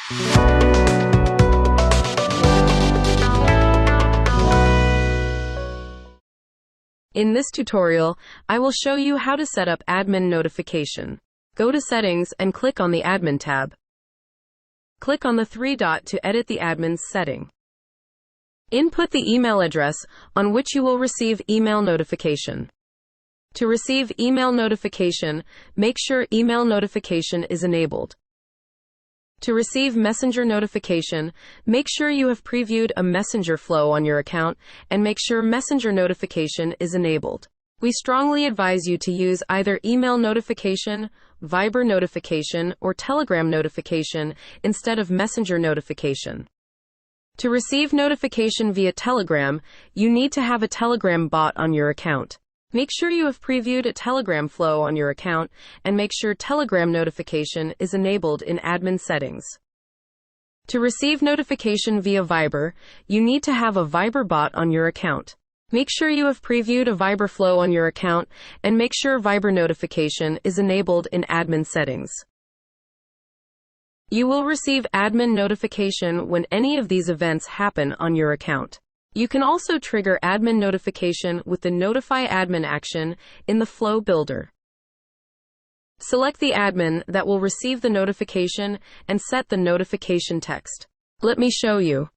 In this tutorial, I will show you how to set up admin notification. Go to Settings and click on the Admin tab. Click on the three dot to edit the admin's setting. Input the email address on which you will receive email notification. To receive email notification, make sure email notification is enabled. To receive Messenger notification, make sure you have previewed a Messenger flow on your account and make sure Messenger notification is enabled. We strongly advise you to use either email notification, Viber notification, or Telegram notification instead of Messenger notification. To receive notification via Telegram, you need to have a Telegram bot on your account. Make sure you have previewed a Telegram flow on your account and make sure Telegram notification is enabled in admin settings. To receive notification via Viber, you need to have a Viber bot on your account. Make sure you have previewed a Viber flow on your account and make sure Viber notification is enabled in admin settings. You will receive admin notification when any of these events happen on your account. You can also trigger admin notification with the Notify Admin action in the Flow Builder. Select the admin that will receive the notification and set the notification text. Let me show you.